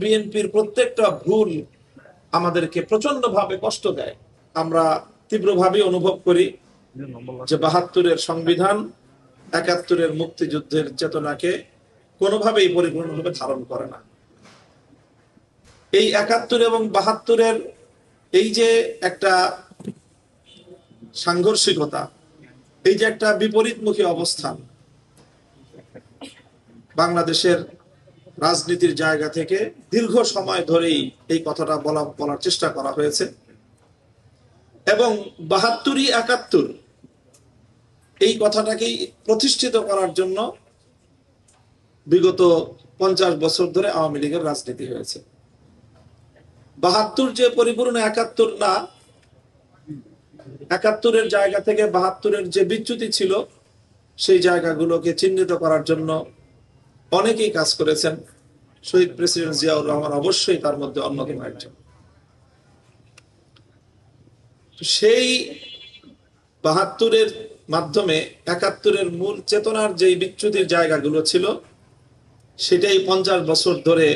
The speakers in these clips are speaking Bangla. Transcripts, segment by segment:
বিএনপির প্রত্যেকটা ভুল আমাদেরকে প্রচন্ড ভাবে কষ্ট দেয়। আমরা তীব্রভাবে অনুভব করি যে ৭২-এর সংবিধান ৭১-এর মুক্তিযুদ্ধের চেতনাকে কোনোভাবেই পরিপূর্ণভাবে ধারণ করে না। এই ৭১ এবং ৭২-এর এই যে একটা সাংঘর্ষিকতা, এই যে একটা বিপরীতমুখী অবস্থান, বাংলাদেশের রাজনীতির জায়গা থেকে দীর্ঘ সময় ধরেই এই কথাটা বলার চেষ্টা করা হয়েছে এবং ৭২ই ৭১ এই কথাটাকেই প্রতিষ্ঠিত করার জন্য বিগত ৫০ বছর ধরে আওয়ামী লীগের রাজনীতি হয়েছে। ৭২ যে পরিপূর্ণ ৭১ না, ৭১-এর জায়গা থেকে ৭২-এর যে বিচ্যুতি ছিল সেই জায়গাগুলোকে চিহ্নিত করার জন্য অনেকেই কাজ করেছেন। শহীদ প্রেসিডেন্ট জিয়াউর রহমান অবশ্যই তার মধ্যে অন্যতম একজন। সেই ৭২-এর মাধ্যমে ৭১-এর মূল চেতনার যে বিচ্যুতির জায়গাগুলো ছিল সেটাই ৫০ বছর ধরে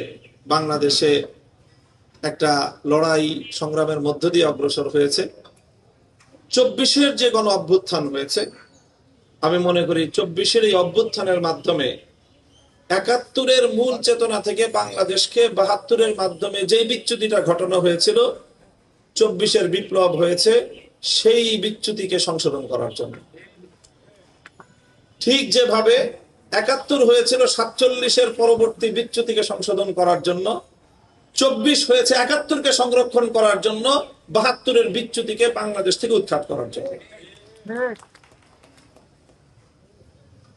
বাংলাদেশে একটা লড়াই সংগ্রামের মধ্য দিয়ে অগ্রসর হয়েছে। ২৪-এর যে গণ অভ্যুত্থান হয়েছে, আমি মনে করি ২৪-এর এই অভ্যুত্থানের মাধ্যমে ৭১-এর মূল চেতনা থেকে বাংলাদেশকে ৭২-এর মাধ্যমে যে বিচ্যুতিটা ঘটানো হয়েছিল, ২৪-এর বিপ্লব হয়েছে সেই বিচ্যুতিকে সংশোধন করার জন্য। ঠিক যেভাবে ৭১ হয়েছিল ৪৭-এর পরবর্তী বিচ্যুতিকে সংশোধন করার জন্য, ২৪ হয়েছে ৭১-কে সংরক্ষণ করার জন্য, ৭২-এর বিচ্যুতিকে বাংলাদেশ থেকে উৎখাত করার জন্য।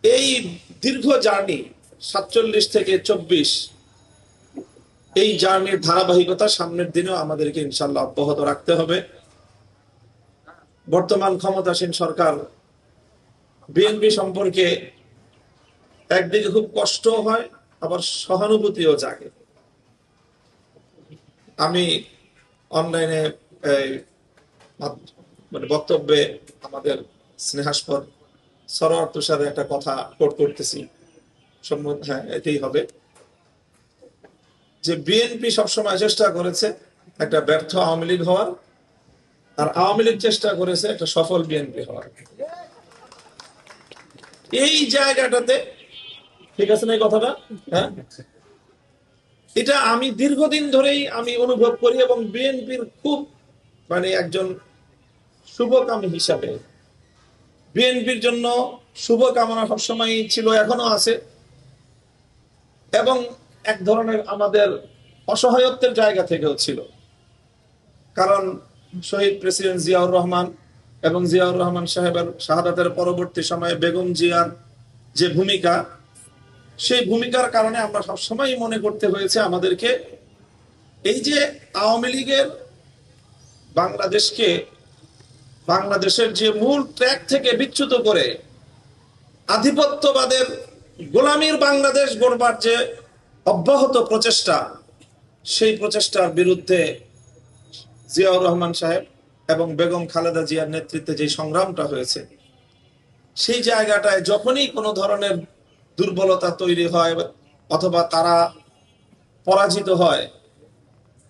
এই দীর্ঘ জার্নি ৪৭ থেকে ২৪, এই জার্নির ধারাবাহিকতা সামনের দিনেও আমাদেরকে ইনশাল্লাহ অব্যাহত রাখতে হবে। বর্তমান ক্ষমতাসীন সরকার বিএনপি সম্পর্কে একদিকে খুব কষ্ট হয়, আবার সহানুভূতিও জাগে। আমি অনলাইনে মানে বক্তব্যে আমাদের স্নেহাস্পদ সরোয়ার তুষারে একটা কথা কোট করতেছি, হ্যাঁ এটাই হবে, যে বিএনপি সবসময় চেষ্টা করেছে একটা ব্যর্থ আওয়ামী লীগ হওয়ার, আর আওয়ামী লীগ চেষ্টা করেছে একটা সফল বিএনপি হওয়ার। এই জায়গাটাতে ঠিক আছে না এই কথাটা? হ্যাঁ, এটা আমি দীর্ঘদিন ধরেই আমি অনুভব করি এবং বিএনপির খুব মানে একজন শুভকামী হিসাবে বিএনপির জন্য শুভকামনা সবসময় ছিল, এখনো আছে। এবং এক ধরনের আমাদের অসহায়ত্বের জায়গা থেকেও ছিল, কারণ শহীদ প্রেসিডেন্ট জিয়াউর রহমান এবং জিয়াউর রহমান সাহেবের শাহাদাতের পরবর্তী সময়ে বেগম জিয়ার যে ভূমিকা, সেই ভূমিকার কারণে আমরা সবসময় মনে করতে হয়েছে আমাদেরকে এই যে আওয়ামী লীগের বাংলাদেশের যে মূল ট্র্যাক থেকে বিচ্যুত করে আধিপত্যবাদের গোলামীর বাংলাদেশ গড়বার যে অব্যাহত প্রচেষ্টা, সেই প্রচেষ্টার বিরুদ্ধে জিয়াউর রহমান সাহেব এবং বেগম খালেদা জিয়ার নেতৃত্বে যে সংগ্রামটা হয়েছে, সেই জায়গাটায় যখনই কোনো ধরনের দুর্বলতা তৈরি হয় অথবা তারা পরাজিত হয়,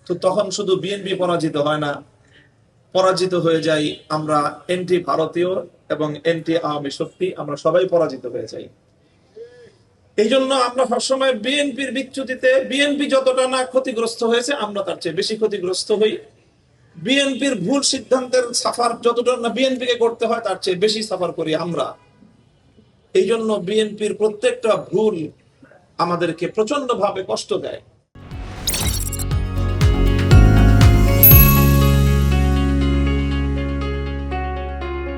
তো তখন শুধু বিএনপি পরাজিত হয় না, পরাজিত হয়ে যাই আমরা এন্টি ভারতীয় এবং এন্টি আওয়ামী শক্তি, আমরা সবাই পরাজিত হয়ে যাই। এই জন্য আমরা সবসময় বিএনপির বিচ্যুতিতে বিএনপি যতটা না ক্ষতিগ্রস্ত হয়েছে, আমরা তার চেয়ে বেশি ক্ষতিগ্রস্ত হই। বিএনপির ভুল সিদ্ধান্তের সাফার যতটা না বিএনপিকে করতে হয়, তার চেয়ে বেশি সাফার করি আমরা। এই জন্য বিএনপির প্রত্যেকটা ভুল আমাদেরকে প্রচন্ড ভাবে কষ্ট দেয়।